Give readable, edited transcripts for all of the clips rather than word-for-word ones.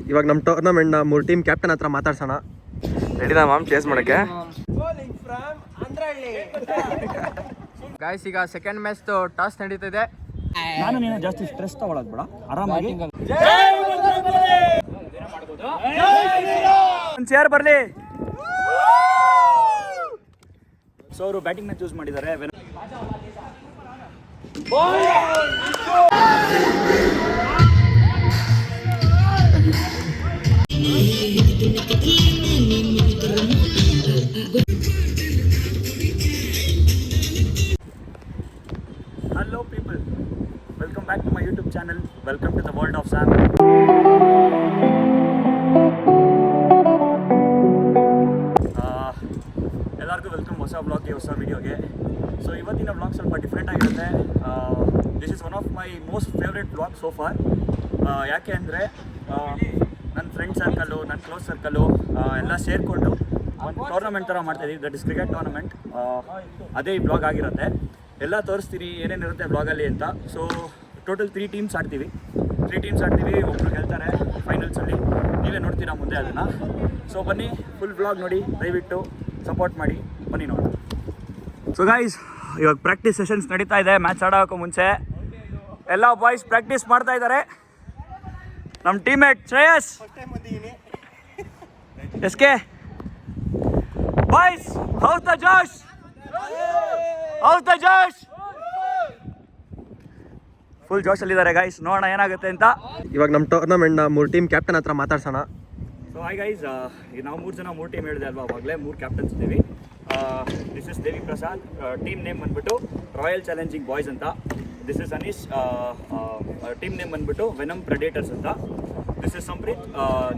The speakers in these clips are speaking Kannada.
ಇವಾಗ ನಮ್ಮ ಟೂರ್ನಮೆಂಟ್ನ 3 ಟೀಮ್ ಕ್ಯಾಪ್ಟನ್ ಹತ್ರ ಮಾತಾಡ್ಸೋಣ. ರೆಡಿನಾ ಮಾಮ್ ಚೇಸ್ ಮಾಡಕ್ಕೆ? ಗಾಯ್ಸ್, ಈಗ ಸೆಕೆಂಡ್ ಮ್ಯಾಚ್ ಟಾಸ್ ನಡೀತಿದೆ. ನಾನು ನೀನು ಜಾಸ್ತಿ ಸ್ಟ್ರೆಸ್ ತಗೊಳಕ್ ಬೇಡ, ಆರಾಮಾಗಿ ಒಂದು ಚೇರ್ ಬರಲಿ. ಸೊ ಅವರು ಬ್ಯಾಟಿಂಗ್ ನ ಚೂಸ್ ಮಾಡಿದ್ದಾರೆ. Hello people, welcome back to my YouTube channel. Welcome to the world of Sam. ಎಲ್ಲರಿಗೂ ವೆಲ್ಕಮ್ ಹೊಸ ವ್ಲಾಗ್ಗೆ, ಹೊಸ ವೀಡಿಯೋಗೆ. ಸೊ ಇವತ್ತಿನ ವ್ಲಾಗ್ ಸ್ವಲ್ಪ ಡಿಫ್ರೆಂಟ್ ಆಗಿರುತ್ತೆ. This is one of my most favourite vlog so for. ಯಾಕೆ ಅಂದರೆ ನನ್ನ ಫ್ರೆಂಡ್ ಸರ್ಕಲ್ಲು, ನನ್ನ ಕ್ಲೋಸ್ ಸರ್ಕಲ್ಲು ಎಲ್ಲ ಸೇರಿಕೊಂಡು ಒಂದು ಟೂರ್ನಮೆಂಟ್ ಥರ ಮಾಡ್ತಾಯಿದ್ದೀವಿ. That is cricket tournament. ಅದೇ ಈ ವ್ಲಾಗ್ ಆಗಿರುತ್ತೆ. ಎಲ್ಲ ತೋರಿಸ್ತೀನಿ ಏನೇನಿರುತ್ತೆ ವ್ಲಾಗಲ್ಲಿ ಅಂತ. ಸೊ ಟೋಟಲ್ 3 ಟೀಮ್ಸ್ ಆಡ್ತೀವಿ. ಒಬ್ಬರು ಗೆಲ್ತಾರೆ ಫೈನಲ್ಸಲ್ಲಿ. ನೀವೇ ನೋಡ್ತೀರಾ ಮುಂದೆ ಅದನ್ನು. ಸೊ ಬನ್ನಿ, ಫುಲ್ ವ್ಲಾಗ್ ನೋಡಿ, ದಯವಿಟ್ಟು ಸಪೋರ್ಟ್ ಮಾಡಿ. ಬನ್ನಿ ನೋಡಿ. ಸೊ ಗೈಸ್, ಇವಾಗ ಪ್ರಾಕ್ಟೀಸ್ ಸೆಷನ್ಸ್ ನಡೀತಾ ಇದೆ. ಮ್ಯಾಚ್ ಆಡೋಕ್ಕೂ ಮುಂಚೆ ಎಲ್ಲ ಬಾಯ್ಸ್ ಪ್ರಾಕ್ಟೀಸ್ ಮಾಡ್ತಾ ಇದ್ದಾರೆ. ನಮ್ಮ teammate Shreyas, SK boys, how's the josh. Full ಜೋಶಲ್ಲಿದ್ದಾರೆ ಗೈಸ್. ನೋಡೋಣ ಏನಾಗುತ್ತೆ ಅಂತ. ಇವಾಗ ನಮ್ಮ ಟೂರ್ನಮೆಂಟ್ನ 3 ಟೀಮ್ ಕ್ಯಾಪ್ಟನ್ ಹತ್ರ ಮಾತಾಡ್ಸೋಣ. ಸೊ ಹಾಯ್ ಗೈಸ್, ನಾವು 3 ಜನ 3 ಟೀಮ್ ಹೇಳಿದೆ ಅಲ್ವಾ, ಅವಾಗಲೇ 3 ಕ್ಯಾಪ್ಟನ್ಸ್ ಇದ್ದೀವಿ. This is Devi Prasad. Team name ಬಂದ್ಬಿಟ್ಟು ರಾಯಲ್ ಚಾಲೆಂಜಿಂಗ್ ಬಾಯ್ಸ್ ಅಂತ. This is Anish. Team name ಬಂದ್ಬಿಟ್ಟು ವೆನಮ್ ಪ್ರೆಡೇಟರ್ಸ್ ಅಂತ. This is Sampreeth.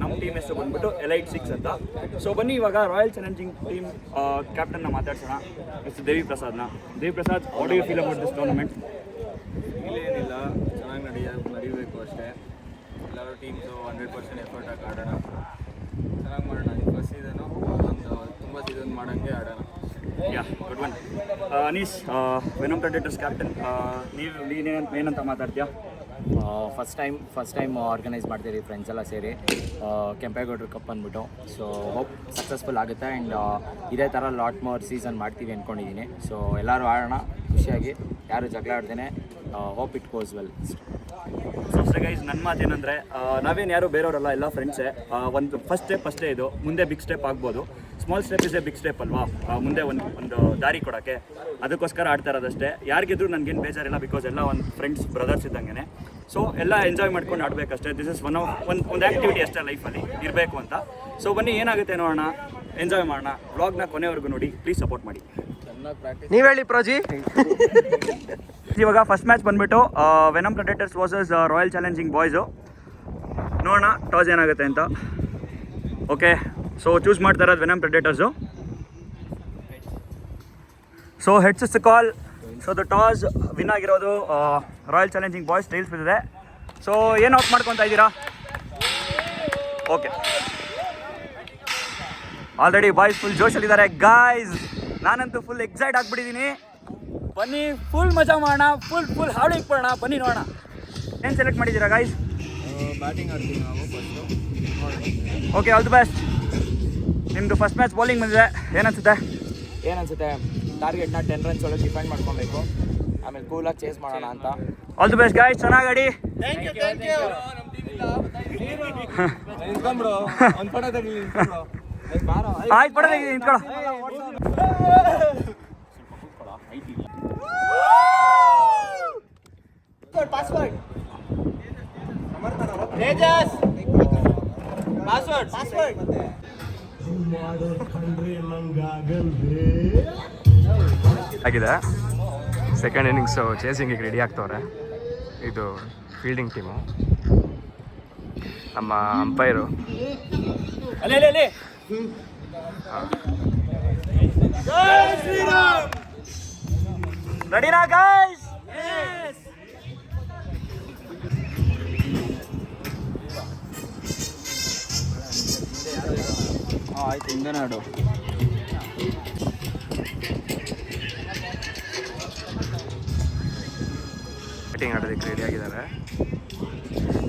ನಮ್ಮ ಟೀಮ್ ಹೆಸರು ಬಂದ್ಬಿಟ್ಟು ಎಲೈಟ್ 6 ಅಂತ. ಸೊ ಬನ್ನಿ ಇವಾಗ ರಾಯಲ್ ಚಾಲೆಂಜಿಂಗ್ ಟೀಮ್ ಕ್ಯಾಪ್ಟನ್ನ ಮಾತಾಡ್ಸೋಣ. ಮಿಸ್ಟರ್ ದೇವಿ ಪ್ರಸಾದ್ನ. Devi Prasad, what do you feel about this tournament? ಏನಿಲ್ಲ, ಚೆನ್ನಾಗಿ ನಡೀಬೇಕು ಅಷ್ಟೇ. ಎಲ್ಲರೂ ಟೀಮ್ಸು 100% ಎಫರ್ಟ್ ಹಾಕಿ ಆಡೋಣ, ಚೆನ್ನಾಗಿ ಮಾಡೋಣ. ಫಸ್ಟ್ ಸೀಸನು ಒಂದು ತುಂಬ ಸೀಸನ್ ಮಾಡೋಂಗೆ ಆಡೋಣ. Yeah, good one. Anish, Venom Predators captain, ನೀನೇನಂತ ಮಾತಾಡ್ತೀಯಾ? ಫಸ್ಟ್ ಟೈಮ್ ಆರ್ಗನೈಸ್ ಮಾಡ್ತೀರಿ ಫ್ರೆಂಡ್ಸ್ ಎಲ್ಲ ಸೇರಿ, ಕೆಂಪೇಗೌಡರು ಕಪ್ ಅಂದ್ಬಿಟ್ಟು. ಸೊ ಹೋಪ್ ಸಕ್ಸಸ್ಫುಲ್ ಆಗುತ್ತೆ. ಆ್ಯಂಡ್ ಇದೇ ಥರ ಲಾಟ್ ಮೋರ್ ಸೀಸನ್ ಮಾಡ್ತೀವಿ ಅಂದ್ಕೊಂಡಿದ್ದೀನಿ. ಸೊ ಎಲ್ಲರೂ ಆಡೋಣ ಖುಷಿಯಾಗಿ, ಯಾರು ಜಗಳ ಆಡ್ದೇನೆ. Hope it goes well. So guys, ನನ್ನ ಮಾತೇನೆಂದರೆ, ನಾವೇನು ಯಾರು ಬೇರೆಯವರಲ್ಲ, ಎಲ್ಲ ಫ್ರೆಂಡ್ಸೇ. ಒಂದು ಫಸ್ಟ್ ಸ್ಟೆಪ್ ಅಷ್ಟೇ ಇದು. ಮುಂದೆ ಬಿಗ್ ಸ್ಟೆಪ್ ಆಗ್ಬೋದು. Small step is a big step ಅಲ್ವಾ, ಮುಂದೆ ಒಂದು ದಾರಿ ಕೊಡೋಕ್ಕೆ. ಅದಕ್ಕೋಸ್ಕರ ಆಡ್ತಾ ಇರೋದಷ್ಟೇ. ಯಾರಿಗಿದ್ರು ನನಗೇನು ಬೇಜಾರಿಲ್ಲ, ಬಿಕಾಸ್ ಎಲ್ಲ ಒಂದು ಫ್ರೆಂಡ್ಸ್ ಬ್ರದರ್ಸ್ ಇದ್ದಂಗೆ. ಸೊ ಎಲ್ಲ ಎಂಜಾಯ್ ಮಾಡ್ಕೊಂಡು ಆಡಬೇಕಷ್ಟೇ. ದಿಸ್ ಇಸ್ ಒಂದು ಆ್ಯಕ್ಟಿವಿಟಿ ಅಷ್ಟೇ ಲೈಫಲ್ಲಿ ಇರಬೇಕು ಅಂತ. ಸೊ ಬನ್ನಿ, ಏನಾಗುತ್ತೆ ನೋಡೋಣ, ಎಂಜಾಯ್ ಮಾಡೋಣ. ವ್ಲಾಗ್ನ ಕೊನೆವರೆಗೂ ನೋಡಿ, ಪ್ಲೀಸ್ ಸಪೋರ್ಟ್ ಮಾಡಿ. ನೀವು ಹೇಳಿ ಪ್ರೋಜಿ. ಇವಾಗ ಫಸ್ಟ್ ಮ್ಯಾಚ್ ಬಂದುಬಿಟ್ಟು Venom Predators versus Royal Challenging Boys. ನೋಡೋಣ ಟಾಸ್ ಏನಾಗುತ್ತೆ ಅಂತ. ಓಕೆ, ಸೊ ಚೂಸ್ ಮಾಡ್ತಾ ಇರೋದು Venom Predators. So heads is the call. So the toss win ಆಗಿರೋದು ರಾಯಲ್ ಚಾಲೆಂಜಿಂಗ್ ಬಾಯ್ಸ್. ಟೈಲ್ಸ್ ಬಿದ್ದಿದೆ. ಸೊ ಏನು ಔಟ್ ಮಾಡ್ಕೊತಾ ಇದ್ದೀರಾ? ಓಕೆ, ಆಲ್ರೆಡಿ ಬಾಯ್ಸ್ ಫುಲ್ ಜೋಶಲ್ಲಿದ್ದಾರೆ. ಗಾಯ್ಸ್, ನಾನಂತೂ ಫುಲ್ ಎಕ್ಸೈಟ್ ಆಗಿಬಿಟ್ಟಿದ್ದೀನಿ. ಬನ್ನಿ, ಫುಲ್ ಮಜಾ ಮಾಡೋಣ, ಫುಲ್ ಹಾಡು ಇಕ್ಬೋಣ. ಬನ್ನಿ ನೋಡೋಣ. ಏನು ಸೆಲೆಕ್ಟ್ ಮಾಡಿದ್ದೀರಾ ಗಾಯ್ಸ್? ಬ್ಯಾಟಿಂಗ್ ಆಡ್ತೀವಿ ನಾವು first. Okay, all the best. ನಿಮ್ಮದು ಫಸ್ಟ್ ಮ್ಯಾಚ್ ಬೌಲಿಂಗ್ ಬಂದಿದೆ, ಏನನ್ಸುತ್ತೆ? ಟಾರ್ಗೆಟ್ನ 10 ರನ್ಸ್ ಒಳಗೆ ಡಿಫೆಂಡ್ ಮಾಡ್ಕೊಬೇಕು, ಆಮೇಲೆ ಕೂಲಾಗಿ ಚೇಸ್ ಮಾಡೋಣ ಅಂತ. ಆಲ್ ದಿ ಬೆಸ್ಟ್ ಗಾಯ್ಸ್, ಚೆನ್ನಾಗಿ ಆಡಿ. ಆಯ್ತು, ಪಡ ನಿಂತ್ಕೊಳ್ಳೋ. ಆಗಿದೆ. ಸೆಕೆಂಡ್ ಇನ್ನಿಂಗ್ಸು ಚೇಸಿಂಗಿಗೆ ರೆಡಿ ಆಗ್ತವ್ರೆ. ಇದು ಫೀಲ್ಡಿಂಗ್ ಟೀಮು. ನಮ್ಮ ಅಂಪೈರು ರೆಡಿನಾ ಗಾಯ್ಸ್? ಆಯ್ತು, ಹಿಂದೆ ನಾಡು. ಬ್ಯಾಟಿಂಗ್ ಆಡೋದಕ್ಕೆ ರೆಡಿ ಆಗಿದ್ದಾರೆ.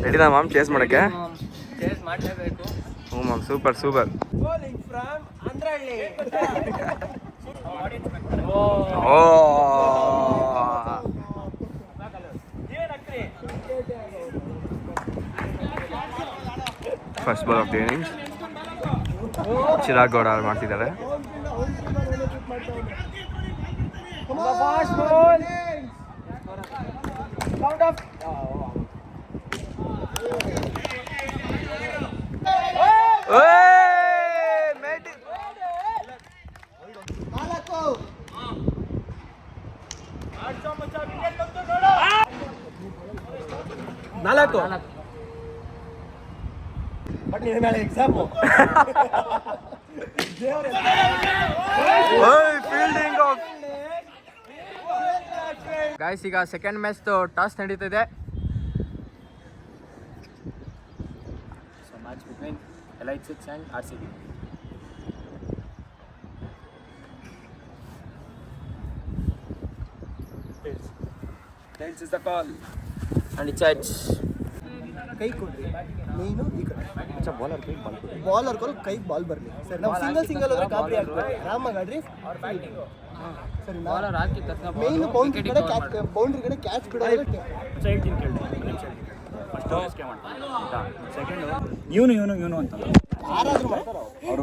ರೆಡಿನಾ ಮಾಮ್ ಚೇಸ್ ಮಾಡೋಕ್ಕೆ? ಚೇಸ್ ಮಾಡಲೇಬೇಕು. ಹ್ಞೂ ma'am, super super. Oh first ball of the innings. Chirag Gowda ಮಾಡ್ತಿದ್ದಾರೆ. ನಾಲ್ಕು ಬಟ್ ನೀನು ನಾಳೆ ಎಕ್ಸಾಮು. ಗೈಸ್, ಈಗ ಸೆಕೆಂಡ್ ಮ್ಯಾಚ್ ಟಾಸ್ ನಡೀತಿದೆ. So match between Elite 6 and RCB. Tails is the call. And it's edge. ಕೈ ಕೊಡ್ರಿ ನೀನು ಈ ಕಡೆ ಬಾಲರ್ ಕೊಲ್ ಕೈಗೆ ಬಾಲ್ ಬರಲಿ ಸರ್. ನಾವು ಸಿಂಗಲ್ ಹೋದ್ರೆ ಗಾಬರಿ ಆಗ್ತದೆ. ಆರಾಮಾಗಿ ಆಡ್ರಿ ಸರಿ. ಮೇನ್ ಬೌಂಡ್ರಿ ಕಡೆ ಕ್ಯಾಚ್ ಬಿಡೋದ್ರೆ ಇವನು ಅಂತ ಯಾರಾದ್ರೂ ಮಾಡ್ತಾರೋ ಅವರು.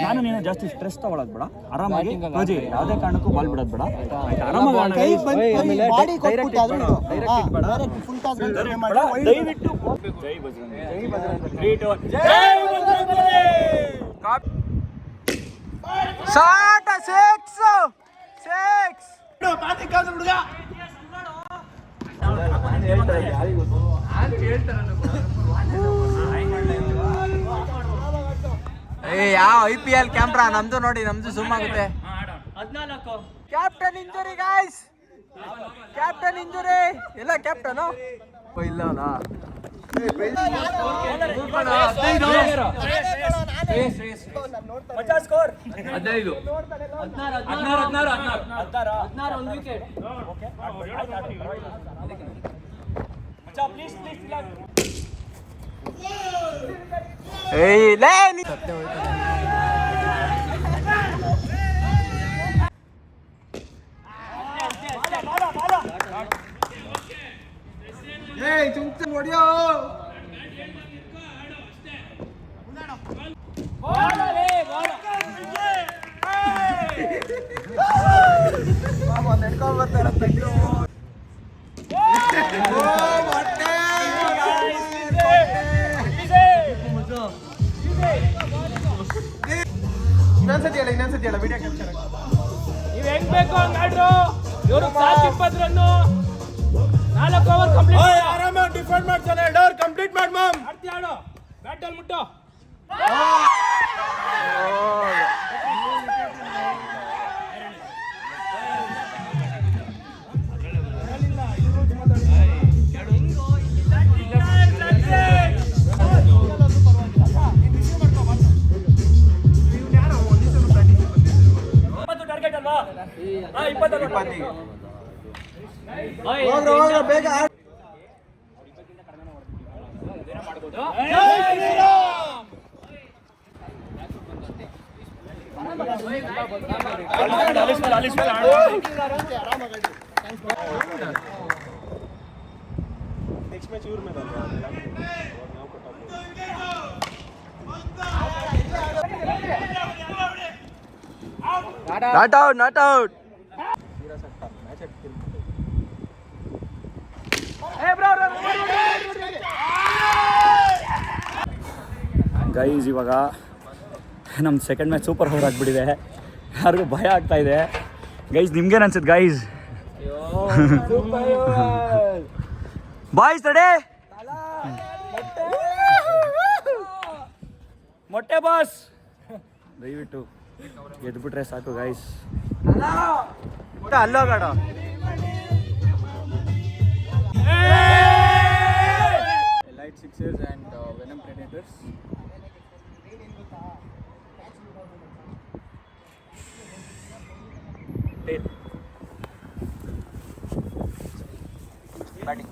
ನಾನು ನೀನು ಜಾಸ್ತಿ ಸ್ಟ್ರೆಸ್ ತಗೊಳಕ್ ಬೇಡ, ಆರಾಮಾಗಿ ಪ್ರಜೆ ಯಾವುದೇ ಕಾರಣಕ್ಕೂ ಬಾಲ್ ಬಿಡೋದು ಬೇಡ. ಕೈ ಬಂದು ಬಾಡಿ ಕೊಟ್ಬಿಟ್ಟು ಆದ್ರೂ ಡೈರೆಕ್ಟ್ ಫುಲ್ ಟಾಸ್ ಮಾಡಿ ದಯವಿಟ್ಟು ಜೈ ಬಜರಂಗಿ. ಶಾಟ್ 6 ಯಾವ IPL ಕ್ಯಾಮ್ರಾ ನಮ್ದು ನೋಡಿ, ನಮ್ದು ಜೂಮ್ ಆಗುತ್ತೆ. Captain injury guys, captain injury. ಎಲ್ಲ ಕ್ಯಾಪ್ಟನ್ ಇಲ್ಲ ಸ್ಕೋರ್ 15 ಇನ್ನೊಂದ್ಸತಿ ಹೇಳ ವಿಡಿಯೋ ಕ್ಯಾಪ್ಚರ್ ನೀವು ಹೆಂಗ್ ಬೇಕು ಹಂಗ್ ಆಡ್ರು. ಇವರು 20 ರನ್ನು 4 ಓವರ್ ಕಂಪ್ಲೀಟ್. ಆರಾಮಾಗಿ ಡಿಫೆಂಡ್ ಮಾಡ್ತಾನೆ. ಡೋರ್ ಕಂಪ್ಲೀಟ್ ಮಾಡಿ ಮಾಮ್. ಆಡ್ತಿ ಆಡು, ಬ್ಯಾಟ್ ಅಲ್ಲಿ ಮುಟ್ಟು. ಟಾರ್ಗೆಟ್ ಅಲ್ವಾ? 20 ಬೇಗ ನೆಕ್ಸ್ಟ್ ಮ್ಯಾಚ್ ಇವ್ರ ಮೇಲೆ ನಾಟ್ ಔಟ್. ಗೈಸ್, ಇವಾಗ ನಮ್ಮ ಸೆಕೆಂಡ್ ಮ್ಯಾಚ್ ಸೂಪರ್ ಓವರ್ ಆಗಿಬಿಟ್ಟಿದೆ. ಯಾರಿಗೂ ಭಯ ಆಗ್ತಾ ಇದೆ. ಗೈಸ್, ನಿಮ್ಗೇನು ಅನ್ಸುತ್ತೆ ಗೈಸ್? Boys ready? ಮೊಟ್ಟೆ ಬಾಸ್ ದಯವಿಟ್ಟು ಗೆದ್ಬಿಟ್ರೆ ಸಾಕು ಗೈಸ್. ಅಲ್ಲೋಗಾಡ Elite Sixers and Venom Predators. Batting.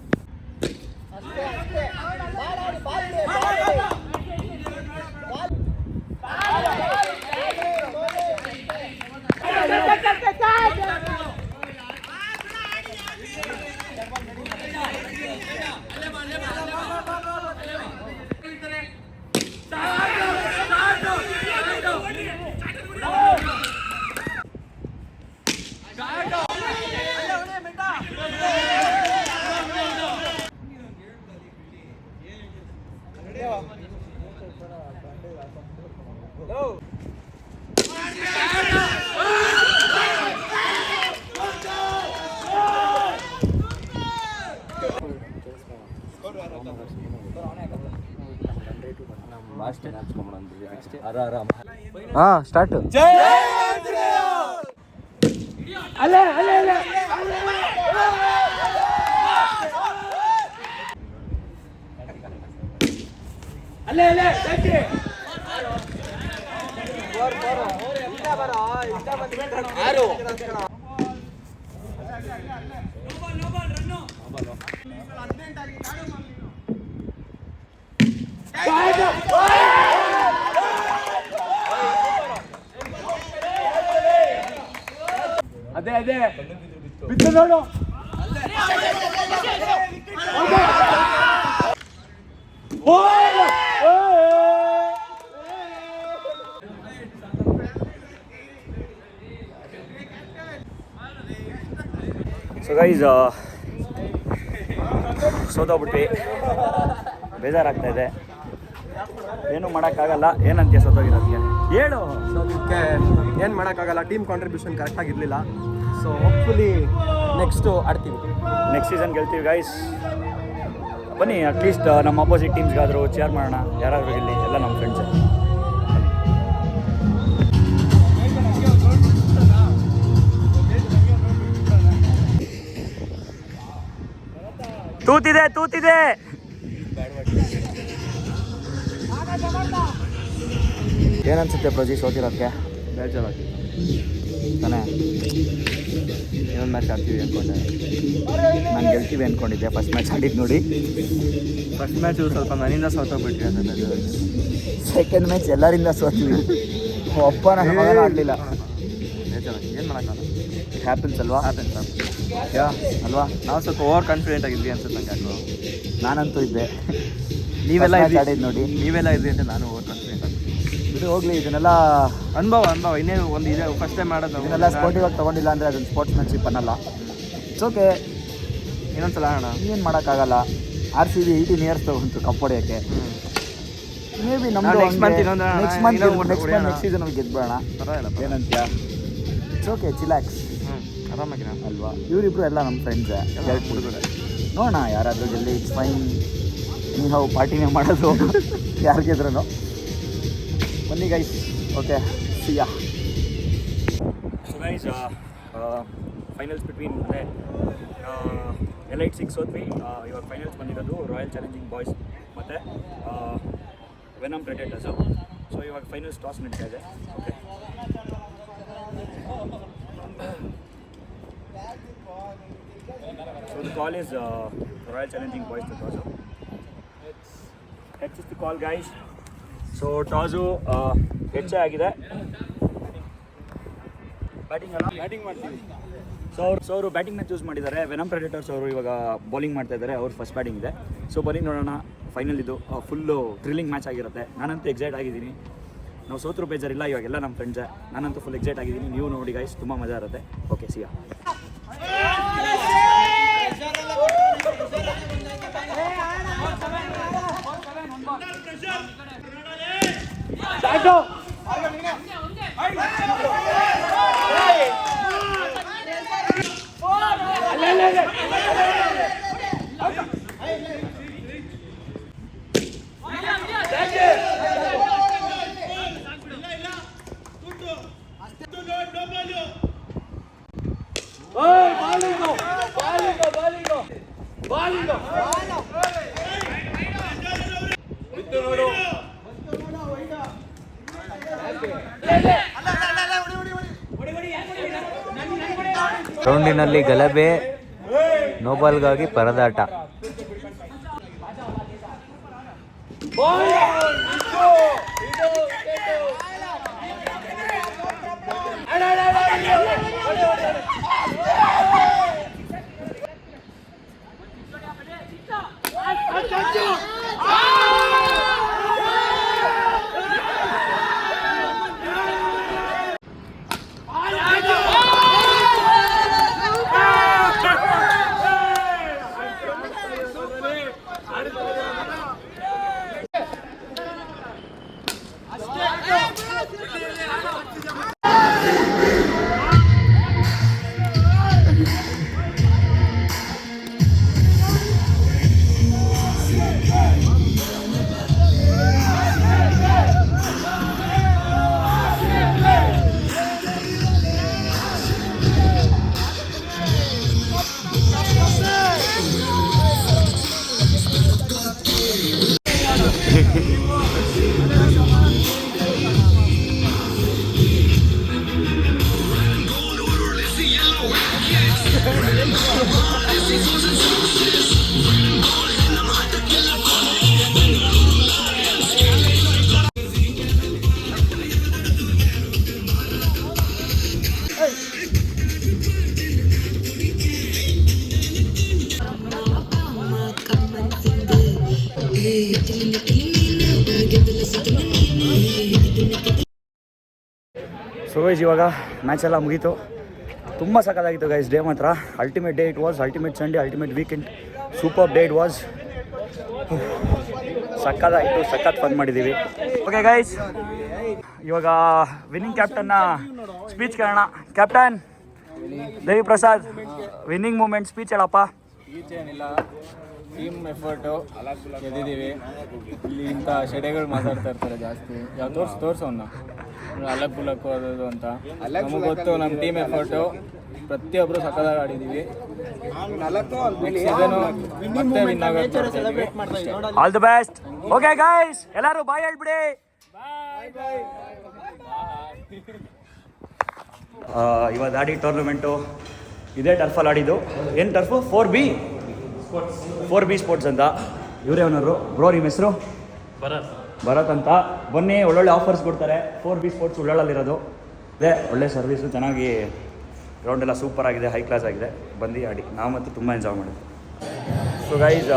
ಹಾಂ ಸ್ಟಾರ್ಟು. ಅಲ್ಲೇ ಅಲ್ಲೇ ಅಲ್ಲೇ ಅಲ್ಲೇ ಅಲ್ಲೇ ಅಲ್ಲೇ ಅದೇ ಅದೇ ಬಿತ್ತು ನೋಡು. ಸೊ ಗೈಸ್ ಸೋತೋಗ್ಬಿಟ್ವಿ, ಬೇಜಾರಾಗ್ತಾ ಇದೆ. ಏನೂ ಮಾಡೋಕ್ಕಾಗಲ್ಲ. ಏನಂತೀಯ ಸೋತೋಗಿರೋದಕ್ಕೆ? ಹೇಳು. ಸೊ ಅದಕ್ಕೆ ಏನು ಮಾಡೋಕ್ಕಾಗಲ್ಲ, ಟೀಮ್ ಕಾಂಟ್ರಿಬ್ಯೂಷನ್ ಕರೆಕ್ಟಾಗಿರಲಿಲ್ಲ. ಸೊ ಹೋಪ್ಫುಲಿ ನೆಕ್ಸ್ಟು ಆಡ್ತೀವಿ, ನೆಕ್ಸ್ಟ್ ಸೀಸನ್ ಗೆಲ್ತೀವಿ ಗೈಸ್. ಬನ್ನಿ ಅಟ್ಲೀಸ್ಟ್ ನಮ್ಮ ಅಪೋಸಿಟ್ ಟೀಮ್ಸ್ಗಾದರೂ ಚೇರ್ ಮಾಡೋಣ. ಯಾರಾದರೂ ಗೆಲ್ಲಿ, ಎಲ್ಲ ನಮ್ಮ ಫ್ರೆಂಡ್ಸೇ. ತೂತಿದೆ ತೂತಿದೆ. ಏನನ್ಸುತ್ತೆ ಪ್ರಜಿ ಸೋತಿರೋದಕ್ಕೆ? ಬೇಜಾರಾಗಿ ತಾನೇ. ಇನ್ನೊಂದು ಮ್ಯಾಚ್ ಆಡ್ತೀವಿ ಅಂದ್ಕೊಂಡೆ. ನಾನು ಗೆಲ್ತೀವಿ ಅಂದ್ಕೊಂಡಿದ್ದೆ ಫಸ್ಟ್ ಮ್ಯಾಚ್ ಆಡಿದ್ದು ನೋಡಿ. ಫಸ್ಟ್ ಮ್ಯಾಚು ಸ್ವಲ್ಪ ನನ್ನಿಂದ ಸೋತೋಗ್ಬಿಟ್ರಿ ಅಂತ ಬೇಜಾರಾಗಿ. ಸೆಕೆಂಡ್ ಮ್ಯಾಚ್ ಎಲ್ಲರಿಂದ ಸೋತೀವಿ, ಒಬ್ಬ ನನ್ನ ಮಗನ ಆಡಲಿಲ್ಲ. ಬೇಜಾರಾಗಿ ಏನು ಮಾಡೋಕ್ಕಲ್ಲ. ಹ್ಯಾಪನ್ಸ್ ಅಲ್ವಾ? ಯಾ ಅಲ್ವಾ? ನಾವು ಸ್ವಲ್ಪ ಓವರ್ ಕಾನ್ಫಿಡೆಂಟ್ ಆಗಿದ್ವಿ ಅನ್ಸುತ್ತೆ ನಂಗೆ ಯಾಕೋ. ನಾನಂತೂ ಇದ್ದೆ. ನೀವೆಲ್ಲ First match ಆಡಿದ್ದು ನೋಡಿ. ನೀವೆಲ್ಲ ಇದ್ರಿ ಅಂತ ನಾನು ಓವರ್ ಕಾನ್ಫಿಡೆಂಟ್ ಆಗಿದ್ದೆ. ಇದು ಹೋಗಲಿ, ಇದನ್ನೆಲ್ಲ ಅನುಭವ ಇನ್ನೇನು ಒಂದು ಇದೆ. ಫಸ್ಟ್ ಟೈಮ್ ಮಾಡೋದು ಇದನ್ನೆಲ್ಲ ಸ್ಪೋರ್ಟಿವ್ ಆಗಿ ತೊಗೊಂಡಿಲ್ಲ ಅಂದರೆ ಅದನ್ನು ಸ್ಪೋರ್ಟ್ಸ್ಮನ್ಶಿಪ್ ಅನ್ನಲ್ಲ. ಇಟ್ಸ್ ಓಕೆ, ಇನ್ನೊಂದ್ಸಲ ಆಡೋಣ. ಏನು ಮಾಡೋಕ್ಕಾಗಲ್ಲ. RCB 18 ಇಯರ್ಸ್ ತಗೊಂತು ಕಪ್ ಹೊಡೆಯೋಕ್ಕೆ. ಮೇ ಬಿ ನಮ್ಮದು next month ಇನ್ನೊಂದು ನೆಕ್ಸ್ಟ್ ಸೀಸನ್ ಅಲ್ಲಿ ಗೆದ್ಬಿಡೋಣ. ಪರವಾಗಿಲ್ಲ. ಏನಂತೀಯ? ಇಟ್ಸ್ ಓಕೆ, ಚಿಲಾಕ್ಸ್ ಆರಾಮಾಗಿನ ಅಲ್ವಾ? ಇವರಿಬ್ರು ಎಲ್ಲ ನಮ್ಮ ಫ್ರೆಂಡ್ಸೇ, ಎರಡು ಹುಡುಗರೆ. ನೋಡೋಣ ಯಾರಾದರೂ ಗೆಲ್ಲಿ, ಇಟ್ಸ್ ಫೈನ್. ನೀವು ಪಾರ್ಟಿನೇ ಮಾಡೋದು ಯಾರಿಗಿದ್ರೂ. ಬನ್ನಿ ಗೈಸ್, ಓಕೆ ಸಿಯಾ. ಸೊ ಗೈಸ್, ಫೈನಲ್ಸ್ ಬಿಟ್ವೀನ್ ಅಂದರೆ Elite 6 ಹೋದ್ವಿ. ಇವಾಗ ಫೈನಲ್ಸ್ ಬಂದಿರೋದು ರಾಯಲ್ ಚಾಲೆಂಜಿಂಗ್ ಬಾಯ್ಸ್ ಮತ್ತು ವೆನಮ್ ಪ್ರೆಡೆಟರ್ಸು. ಸೊ ಇವಾಗ ಫೈನಲ್ಸ್ ಟಾಸ್ ನಡೀತಾ ಇದೆ. Okay, so the call is Royal Challenging Boys to toss. Heads is the call, guys. So toss heads ಆಗಿದೆ. ಬ್ಯಾಟಿಂಗ್ ಮಾಡ್ತೀವಿ. ಸೊ ಅವರು ಬ್ಯಾಟಿಂಗ್ನ ಚೂಸ್ ಮಾಡಿದ್ದಾರೆ. ವೆನಮ್ ಪ್ರೆಡೆಟರ್ಸ್ ಅವರು ಇವಾಗ ಬೌಲಿಂಗ್ ಮಾಡ್ತಾ ಇದ್ದಾರೆ. ಅವ್ರು ಫಸ್ಟ್ ಬ್ಯಾಟಿಂಗ್ ಇದೆ. ಸೊ ಬನ್ನಿ ನೋಡೋಣ. ಫೈನಲ್ ಇದು ಫುಲ್ಲು ಥ್ರಿಲ್ಲಿಂಗ್ ಮ್ಯಾಚ್ ಆಗಿರುತ್ತೆ. ನಾನಂತೂ ಎಕ್ಸೈಟ್ ಆಗಿದ್ದೀನಿ. ನಾವು ಸೋತ್ರು ಬೇಜಾರಿಲ್ಲ, ಇವಾಗೆಲ್ಲ ನಮ್ಮ ಫ್ರೆಂಡ್ಸೇ. ನಾನಂತೂ ಫುಲ್ ಎಕ್ಸೈಟ್ ಆಗಿದ್ದೀನಿ. ನೀವು ನೋಡಿ ಗೈಸ್, ತುಂಬ ಮಜಾ ಇರುತ್ತೆ. ಓಕೆ ಸಿಯಾ. ಗ್ರೌಂಡಿನಲ್ಲಿ ಗಲಭೆ, ನೋಬಾಲ್ಗಾಗಿ ಪರದಾಟ. ಸೊ ಗೈಸ್ ಇವಾಗ ಮ್ಯಾಚ್ ಎಲ್ಲ ಮುಗೀತು. ತುಂಬ ಸಖತ್ತಾಗಿತ್ತು ಗೈಸ್ ಡೇ ಮಾತ್ರ. Ultimate day it was, ultimate Sunday, ultimate weekend, super day it was. ಸಖತ್ತಾಯಿತು, ಸಖತ್ ಫನ್ ಮಾಡಿದ್ದೀವಿ. ಓಕೆ ಗೈಸ್, ಇವಾಗ ವಿನ್ನಿಂಗ್ ಕ್ಯಾಪ್ಟನ್ನ ಸ್ಪೀಚ್ ಕೇಳೋಣ. Captain Devi Prasad, winning moment speech ಹೇಳಪ್ಪ. ಈಚೇನಿಲ್ಲ, ಟೀಮ್ ಎಫರ್ಟು ಗೆದ್ದಿದ್ದೀವಿ. ಇಲ್ಲಿ ಇಂಥ ಶೆಡೆಗಳು ಮಾತಾಡ್ತಾ ಇರ್ತಾರೆ ಜಾಸ್ತಿ. ಯಾವ ತೋರ್ಸೋನ್ನ ಅಲಕ್ ಬುಲಕ್ಕು ಅದು ಅಂತ. ನಮಗೆ ಗೊತ್ತು ನಮ್ಮ ಟೀಮ್ ಎಫರ್ಟು, ಪ್ರತಿಯೊಬ್ಬರು ಸಕ್ಕದಾಗಿ ಆಡಿದ್ದೀವಿ. ಮತ್ತೆ ವಿನ್ ಆಗೋದು. All the best. Okay guys, ಎಲ್ಲರೂ ಬಾಯ್ ಹೇಳ್ಬಿಡಿ. ಇವಾಗ ಆಡಿ ಟೂರ್ನಮೆಂಟು ಇದೇ ಟರ್ಫಲ್ಲಿ ಆಡಿದ್ದು. ಏನು ಟರ್ಫು? 4B ಸ್ಪೋರ್ಟ್ಸ್ ಅಂತ. ಇವರೇ ಅವನವರು. ಬ್ರೋ ನಿಮ್ಮ ಹೆಸರು? ಭರತ್ ಅಂತ. ಬನ್ನಿ, ಒಳ್ಳೊಳ್ಳೆ ಆಫರ್ಸ್ ಕೊಡ್ತಾರೆ. 4B sports ಉಳ್ಳಾಳಲ್ಲಿರೋದು. ಅದೇ ಒಳ್ಳೆ ಸರ್ವಿಸು, ಚೆನ್ನಾಗಿ ಗ್ರೌಂಡ್ ಎಲ್ಲ ಸೂಪರ್ ಆಗಿದೆ, ಹೈ ಕ್ಲಾಸ್ ಆಗಿದೆ. ಬಂದು ಆಡಿ, ನಾವು ಮತ್ತು ತುಂಬ ಎಂಜಾಯ್ ಮಾಡಿದ್ವಿ. ಸೊ ಗೈಸ್,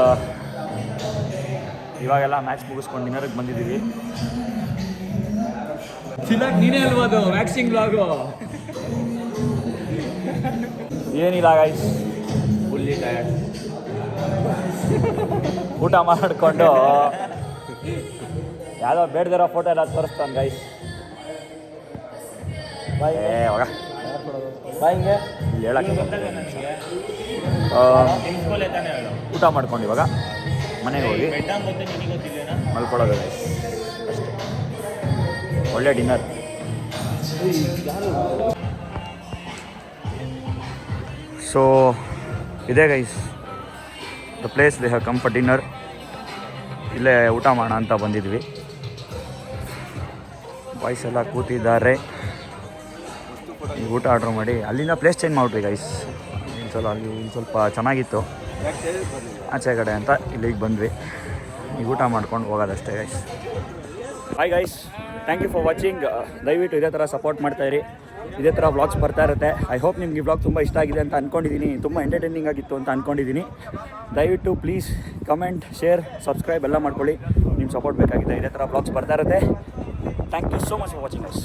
ಇವಾಗೆಲ್ಲ ಮ್ಯಾಚ್ ಮುಗಿಸ್ಕೊಂಡು ಡಿನ್ನರ್ಗೆ ಬಂದಿದ್ದೀವಿ. ನೀನೇ ಅಲ್ವಾ ಅದು ವ್ಯಾಕ್ಸಿಂಗ್ ಬ್ಲಾಗು? ಏನಿಲ್ಲ ಗೈಸ್, ಫುಲ್ಲಿ ಟಯರ್ಡ್. ಊಟ ಮಾಡಿಕೊಂಡು ಯಾವುದೋ ಬೇಡದಿರೋ ಫೋಟೋ ಎಲ್ಲ ತೋರಿಸ್ತಾನೆ ಗೈಸ್. ಇವಾಗ ಬಾಯಿಂಗೆ ಇಲ್ಲಿ ಹೇಳಕ್ಕೆ ಊಟ ಮಾಡ್ಕೊಂಡು ಇವಾಗ ಮನೆಗೆ ಹೋಗಿ ಮಲ್ಕೊಳ್ಳೋದು ಗೈಸ್. ಅಷ್ಟೇ, ಒಳ್ಳೆ ಡಿನ್ನರ್. ಸೊ ಇದೇ guys the place they have come for dinner. ಇಲ್ಲೇ ಊಟ ಮಾಡೋಣ ಅಂತ ಬಂದಿದ್ವಿ. ಬಾಯ್ಸ್ ಎಲ್ಲ ಕೂತಿದ್ದಾರೆ. ಊಟ ಆರ್ಡ್ರ್ ಮಾಡಿ ಅಲ್ಲಿಂದ ಪ್ಲೇಸ್ ಚೇಂಜ್ ಮಾಡಿಬಿಟ್ವಿ ಗೈಸ್. ಅಲ್ಲಿ ಸ್ವಲ್ಪ ಚೆನ್ನಾಗಿತ್ತು ಆಚೆ ಕಡೆ ಅಂತ ಇಲ್ಲಿಗೆ ಬಂದ್ವಿ. ಈಗ ಊಟ ಮಾಡ್ಕೊಂಡು ಹೋಗೋದಷ್ಟೇ guys. Bye guys, thank you for watching. ದಯವಿಟ್ಟು ಇದೇ ಥರ ಸಪೋರ್ಟ್ ಮಾಡ್ತಾಯಿರಿ. ಇದೇ ಥರ ವ್ಲಾಗ್ಸ್ ಬರ್ತಾ ಇರುತ್ತೆ. ಐ ಹೋಪ್ ನಿಮ್ಗೆ ಈ ವ್ಲಾಗ್ ತುಂಬ ಇಷ್ಟ ಆಗಿದೆ ಅಂತ ಅಂದ್ಕೊಂಡಿದ್ದೀನಿ. ತುಂಬ ಎಂಟರ್ಟೈನಿಂಗ್ ಆಗಿತ್ತು ಅಂತ ಅಂದ್ಕೊಂಡಿದ್ದೀನಿ. ದಯವಿಟ್ಟು ಪ್ಲೀಸ್ ಕಮೆಂಟ್, ಶೇರ್, ಸಬ್ಸ್ಕ್ರೈಬ್ ಎಲ್ಲ ಮಾಡ್ಕೊಳ್ಳಿ. ನಿಮ್ಮ ಸಪೋರ್ಟ್ ಬೇಕಾಗಿದೆ. ಇದೇ ಥರ ವ್ಲಾಗ್ಸ್ ಬರ್ತಾ ಇರುತ್ತೆ. Thank you so much for watching guys.